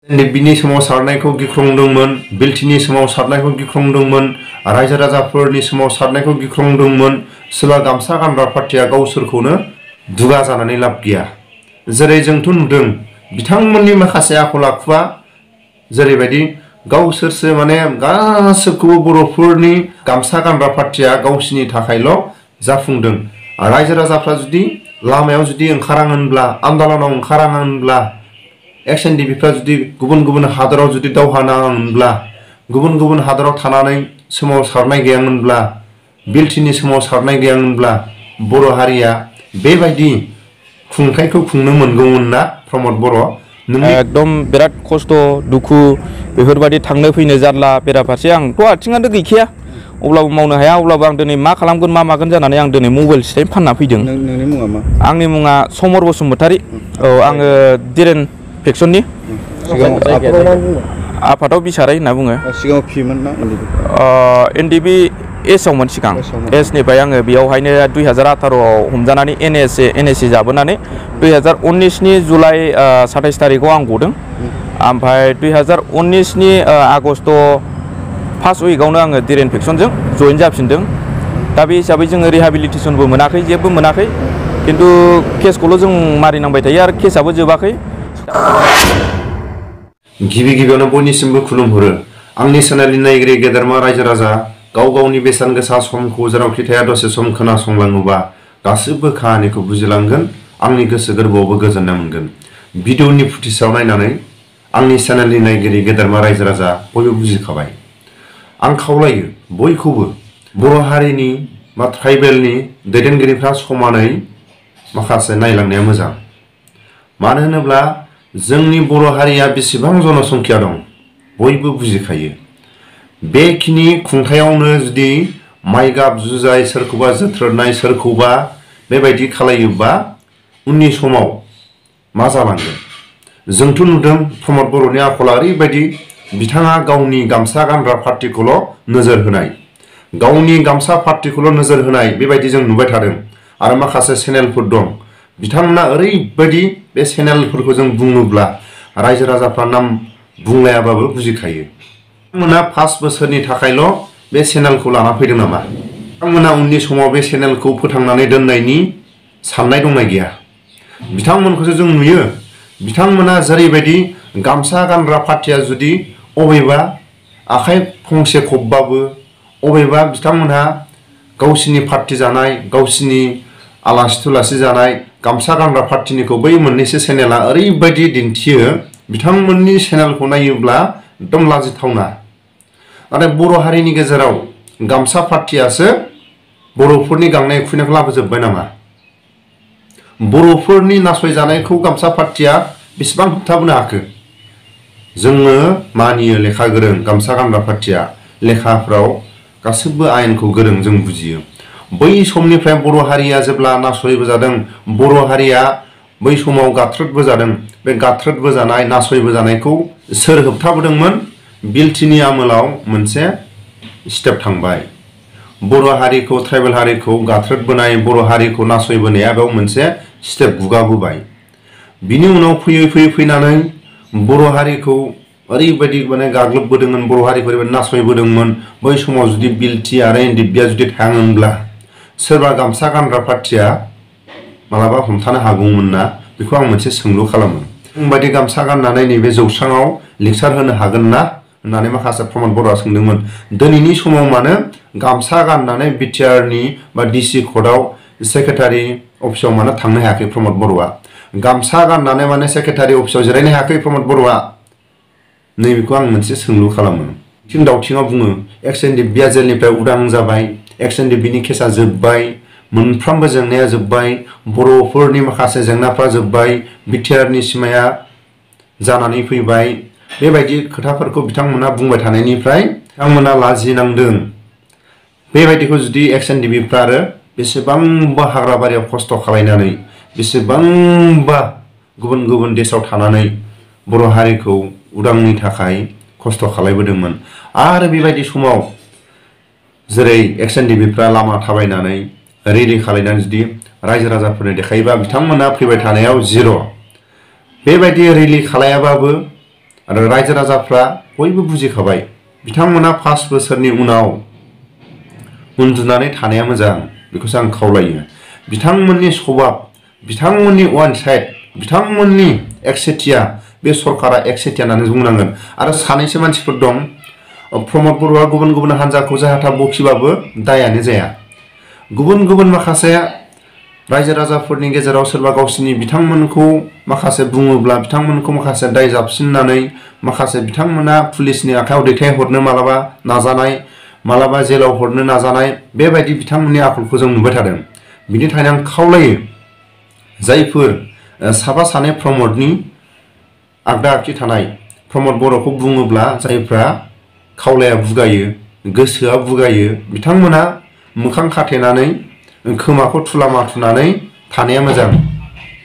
NDFBनि सोमावसारनायखौ गिख्रंदोंमोन, बिल्टिनि सोमावसारनायखौ गिख्रंदोंमोन, रायजो राजाफोरनि सोमावसारनायखौ गिख्रंदोंमोन। सोरबा गामसा गानग्रा पार्टिया गावसोरखौनो दुगा जानानै लाब गैया। जेरै जोंथ' नुदों बिथांमोननि माखासे आखल आखुआ जेरैबायदि गावसोरसो माने गासैखौबो बर'फोरनि गामसा गानग्रा पार्टिया गावसिनि थाखायल' जाफुंदों। रायजो राजाफ्रा जुदि लामायाव जुदि ओंखाराङोनब्ला, आन्दलनाव ओंखाराङोनब्ला, NDFBफ्रा जुदि गुबुन गुबुन हादराव जुदि दावहा नाङोमोनब्ला, गुबुन गुबुन हादराव थानानै सोमावसारनाय गैयामोनब्ला, बिल्टिनि सोमावसारनाय गैयामोनब्ला बर' हारिया बेबायदि खुंथायखौ खुंनो मोनगौमोन ना प्रमद बर'? एकदम बिराद खस्थ' दुखु बेफोरबायदि थांनो फैनो जारला। बेराफारसे आंथ' आथिङानो गैखाया, अब्लाबो मावनो हाया। अब्लाबो आं दिनै मा खालामगोन मा मागोन जानानै आं दिनै मबाइल सिस्टेम फानना फैदों। नोंनि मुङा मा? आंनि मुङा समर बसुमतारी। औ, आङो दिरेन फेक्सननि आफादाव बिसाराय होनना बुङो। सिगाङाव फियोमोन ना NDFB एसआवमोन सिगां। एसनिफ्राय आङो बेयावहायनो 2018आव हमजानानै NSA जाबोनानै 2019नि जुलाइ 27 तारिखआव आं गदों। ओमफ्राय 2019नि आगस्ट 1 उइकआवनो आङो दिरेन फेक्सनजों जइन जाफिनदों। दा बे हिसाबै जोङो रिहाबिलिटेसनबो मोनाखै, जेबो मोनाखै। खिन्थु केसखौल' जों मारिनांबाय थायो आरो केसआबो जोबाखै। गिबियावनो बयनिसिमबो खुलुमहरो। आंनि चेनेलनि नायगिरि गेदेरमा रायजो राजा, गाव गावनि बेसेन गोसा समखौ जेरावखि थाया दसे सम खोनासंलाङोबा गासिबो खाहानिखौ बुजिलांगोन, आंनि गोसो गोरबोआवबो गोजोननाय मोनगोन। भिडिअनि फुटेजआव नायनानै आंनि चेनेलनि नायगिरि गेदेरमा रायजो राजा बयबो बुजिखाबाय। आं खावलायो बयखौबो बर' हारिनि बा ट्राइबेलनि दैदेनगिरिफ्रा समानै माखासे नायलांनाया मोजां। मानो होनोब्ला जोंनि बर' हारिया बेसेबां जनसंख्या दं बयबो बुजिखायो। बेखिनि खुंथायावनो जुदि माइ गाब जुजाय, सोरखौबा जोथ्रोदनाय, सोरखौबा बेबायदि खालायोबा उननि समाव मा जालांगोन? जोंथ' नुदों प्रमद बर'नि आखला ओरैबायदि, बिथाङा गावनि गामसा गानग्रा पार्टिखौल' नोजोर होनाय, गावनि गामसा पार्टिखौल' नोजोर होनाय बेबायदि जों नुबाय थादों। आरो माखासे चेनेलफोर दं, बिथांमोना ओरैबायदि बे चेनेलफोरखौ जों बुङोब्ला रायजो राजाफ्रा नाम बुंलायाबाबो बुजिखायो। बिथांमोना 5 बोसोरनि थाखायल' बे चेनेलखौ लाना फैदों नामा? बिथांमोना उननि समाव बे चेनेलखौ फोथांनानै दोननायनि साननाय दंना गैया? बिथांमोनखौसो जों नुयो। बिथांमोना जेरैबायदि गामसा गानग्रा पार्टिया जुदि अबेबा आखाइ फंसे खबबाबो, अबेबा बिथांमोनहा गावसिनि पार्टि जानाय, गावसिनि आलासि थुलासि जानाय गामसा गानग्रा पार्टिनिखौ बै मोननैसो चेनेला ओरैबायदि दिन्थियो, बिथांमोननि चेनेलखौ नायोब्ला एकदम लाजिथावना। नाथाय बर' हारिनि गेजेराव गामसा पार्टियासो बर'फोरनि गांनाय उखैनायखौ लाबोजोब्बाय नामा? बर'फोरनि नासयजानायखौ गामसा पार्टिया बेसेबां होबथाबोनो हाखो? जोङो मानियो लेखा गोरों गामसा गानग्रा पार्टिया, लेखाफ्राव गासिबो आयेनखौ गोरों, जों बुजियो। बै समनिफ्राय बर' हारिया जेब्ला नासयबोजादों, बर' हारिया बै समाव गाथ्रोदबोजादों, बे गाथ्रोदबोजानाय नासयबोजानायखौ सोर होबथाबोदोंमोन? बिल्टिनि आमोलाव मोनसे स्टेप थांबाय। बर' हारिखौ, ट्राइबेल हारिखौ गाथ्रोदबोनाय, बर' हारिखौ नासयबोनाया बेयाव मोनसे स्टेप गुगाबोबाय। बिनि उनाव फैयै फैनानै बर' हारिखौ ओरैबायदि माने गाग्लोबबोदोंमोन, बर' हारिखौ ओरैबायदि नासयबोदोंमोन। बै समाव जुदि बिल्टि आरो NDFBआ जुदि थाङोमोनब्ला सोरबा गामसा गानग्रा पार्टिया मालाबा हमथानो हागौमोन ना? बेखौ आं मोनसे सोंलु खालामो। जोंबायदि गामसा गाननानै नैबे जौस्राङाव लेक्सार होनो हागोन ना होननानै माखासे प्रमद बर'आ सोंदोंमोन। दिनैनि समाव मानो गामसा गाननानै बिटिआरनि बा DC कर्टआव सेक्रेटारि अफिसाव मानो थांनो हायाखै प्रमद बर'आ? गामसा गाननानै माने सेक्रेटारि अफिसाव जिरायनो हायाखै प्रमद बर'आ? नैबेखौ आं मोनसे सोंलु खालामो। थिं दावथिङाव बुङो NDFBआ जेलनिफ्राय उदां जाबाय, NDFBनि केसा जोब्बाय, मोनफ्रोमबो जेंनाया जोब्बाय, बर'फोरनि माखासे जेंनाफ्रा जोब्बाय, बिटिआरनि सिमाया जानानै फैबाय। बेबायदि खोथाफोरखौ बिथांमोना बुंबाय थानायनिफ्राय बिथांमोना लाजिनांदों। बेबायदिखौ जुदि NDFBफ्रा आरो बेसेबांबा हाग्राबारियाव खस्थ' खालायनानै, बेसेबांबा गुबुन गुबुन देशआव थानानै बर' हारिखौ उदांनि थाखाय खस्थ' खालायबोदोंमोन। आरो बेबायदि समाव जेरै NDFBफ्रा लामा थाबायनानै रेलि खालायनानै जुदि रायजो राजाफोरनो देखायोबा बिथांमोना फैबाय थानायाव जिर'। बेबायदि रेलि खालायाबाबो आरो रायजो राजाफ्रा बयबो बुजिखाबाय बिथांमोना 5 बोसोरनि उनाव उन्दुनानै थानाया मोजां बेखौसो आं खावलायो। बिथांमोननि सभाब बिथांमोननि वान साइड बिथांमोननि एकसेटिया बे सरकारा एकसेटिया होननानै बुंनांगोन। आरो सानैसो मानसिफोर दं प्रमद बर'आ गुबुन गुबुन हान्जाखौ जाहाथा बखिबाबो दायानो जाया। गुबुन गुबुन माखासे रायजो राजाफोरनि गेजेराव सोरबा गावसिनि बिथांमोनखौ माखासे बुङोब्ला बिथांमोनखौ माखासे दाय जाबसिननानै माखासे बिथांमोना पुलिसनि आखायाव दैथायहरनो मालाबा नाजानाय मालाबा जेलाव हरनो नाजानाय बेबायदि बिथांमोननि आखलखौ जों नुबाय थादों। बिनि थाखायनो आं खावलायो जायफोर साफा सानै प्रमदनि आगदा आगथि थानाय प्रमद बर'खौ बुङोब्ला जायफ्रा खावलाया बुगायो गोसोआ बुगायो बिथांमोना मोखां खाथेनानै खोमाखौ थुला माथुनानै थानाया मोजां।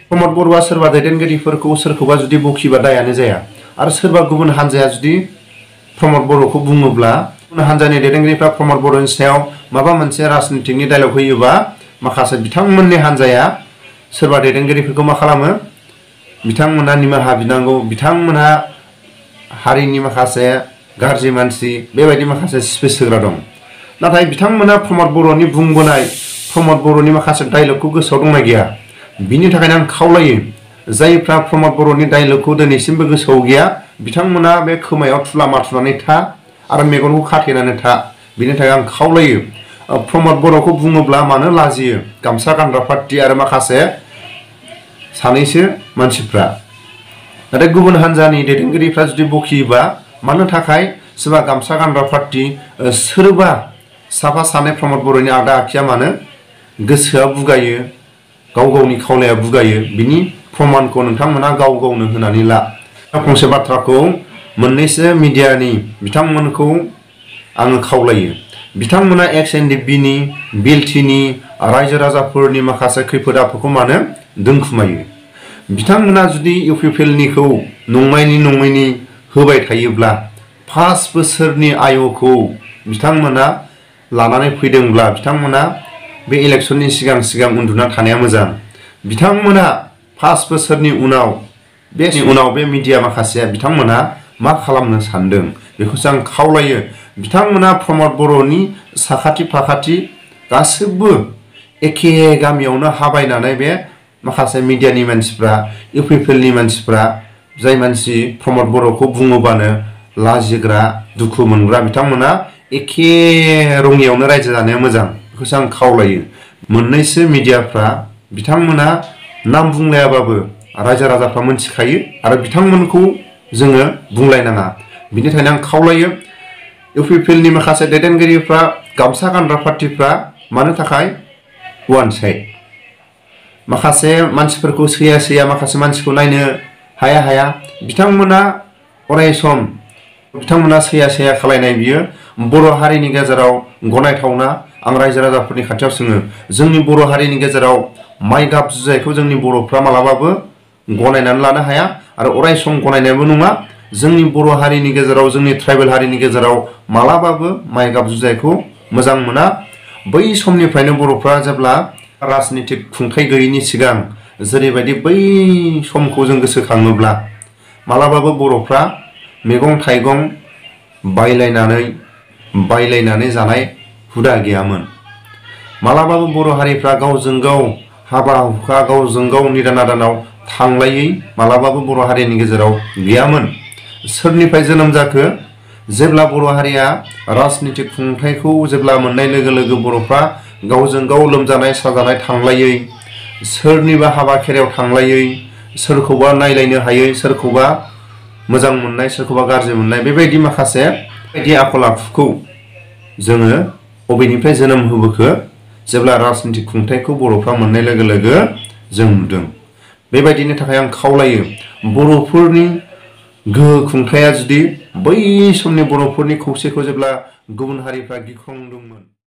प्रमद बर'आ सोरबा दैदेनगिरिफोरखौ सोरखौबा जुदि बखिबा दायानो जाया। आरो सोरबा गुबुन हान्जाया जुदि प्रमद बर'खौ बुङोब्ला गुबुन हान्जानि दैदेनगिरिफ्रा प्रमद बर'नि सायाव माबा मोनसे राजनितिकनि डायलग होयोबा माखासे बिथांमोननि हान्जाया सोरबा दैदेनगिरिफोरखौ मा खालामो बिथांमोना निमाहा बिनांगौ बिथांमोनहा हारिनि माखासे गाज्रि मानसि बेबायदि माखासे स्पेस होग्रा दं। नाथाय बिथांमोना प्रमद बर'नि बुंबोनाय प्रमद बर'नि माखासे डायलगखौ गोसोआव दंना गैया। बिनि थाखायनो आं खावलायो जायफ्रा प्रमद बर'नि डायलगखौ दिनैसिमबो गोसोआव गैया बिथांमोना बे खोमायाव थुला माथुनानै था आरो मेगनखौ खाथेनानै था। बिनि थाखाय आं खावलायो प्रमद बर'खौ बुङोब्ला मानो लाजियो गामसा गानग्रा पार्टी आरो माखासे सानैसो मानसिफ्रा। नाथाय गुबुन हान्जानि दैदेनगिरिफ्रा जुदि बखियोबा मानो थाखाय सोरबा गामसा गानग्रा पार्टी सोरबा साफा सानै प्रमद बर'नि आगदा आखिया मानो गोसोआ बुगायो गाव गावनि खावलाया बुगायो बिनि प्रमानखौ नोंथांमोना गाव गावनो होनानै ला। फंसे बाथ्राखौ मोननैसो मिडियानि बिथांमोनखौ आङो खावलायो बिथांमोना NDFBनि बिलटिनि रायजो राजाफोरनि माखासे खैफोद आफोदखौ मानो दोनखुमायो। बिथांमोना जुदि UPPLनिखौ नंमायनि होबाय थायोब्ला 5 बोसोरनि आय'खौ बिथांमोना लानानै फैदोंब्ला बिथांमोना बे इलेक्शननि सिगां उन्दुना थानाया मोजां। बिथांमोना 5 बोसोरनि उनाव बे मिडिया माखासेया बिथांमोना मा खालामनो सानदों बेखौसो आं खावलायो। बिथांमोना प्रमद बर'नि साखाथि फाखाथि गासिबो एखे गामियावनो हाबायनानै बे माखासे मिडियानि मानसिफ्रा UPPLनि मानसिफ्रा जाय मानसि प्रमद बर'खौ बुङोबानो लाजिग्रा दुखु मोनग्रा बिथांमोना एखे रङियावनो रायजो जानाया मोजां बेखौसो आं खावलायो। मोननैसो मिडियाफ्रा बिथांमोना नाम बुंलायाबाबो रायजो राजाफ्रा मोनथिखायो आरो बिथांमोनखौ जोङो बुंलायनाङा। बिनि थाखायनो आं खावलायो UPPLनि माखासे दैदेनगिरिफ्रा गामसा गानग्रा पार्टीफ्रा मानो थाखाय वान साइड माखासे मानसिफोरखौ सैया माखासे मानसिखौ नायनो हाया बिथांमोना अराय सम बिथांमोना सैया खालायनाय बियो बर' हारिनि गेजेराव गनायथावना। आं रायजो राजाफोरनि खाथियाव सोङो जोंनि बर' हारिनि गेजेराव माइ गाब जुजायखौ जोंनि बर'फ्रा मालाबाबो गनायनानै लानो हाया आरो अराय सम गनायनायबो नङा। जोंनि बर' हारिनि गेजेराव जोंनि ट्राइबेल हारिनि गेजेराव मालाबाबो माइ गाब जुजायखौ मोजां मोना। बै समनिफ्रायनो बर'फ्रा जेब्ला राजनितिक खुंथाय गैयैनि सिगां जेरैबायदि बै समखौ जों गोसोखाङोब्ला मालाबाबो बर'फ्रा मैगं थाइगं बायलायनानै जानाय हुदा गैयामोन। मालाबाबो बर' हारिफ्रा गावजों गाव हाबा हुखा गावजों गाव निदान आदानाव थांलायै मालाबाबो बर' हारिनि गेजेराव गैयामोन। सोरनिफ्राय जोनोम जाखो जेब्ला बर' हारिया राजनितिक खुंथायखौ जेब्ला मोननाय लोगो लोगो बर'फ्रा गावजों गाव लोमजानाय साजानाय थांलायै सोरनिबा हाबा खेरायाव थांलायै सोरखौबा नायलायनो हायै सोरखौबा मोजां मोननाय सोरखौबा गाज्रि मोननाय बेबायदि माखासे बायदि आखल आखुखौ जोङो बबेनिफ्राय जोनोम होबोखो जेब्ला राजनितिक खुंथायखौ बर'फ्रा मोननाय लोगो लोगो जों नुदों। बेबायदिनि थाखाय आं खावलायो बर'फोरनि गोहो खुंथाया जुदि बै समनि बर'फोरनि खौसेखौ जेब्ला गुबुन हारिफ्रा गिख्रंदोंमोन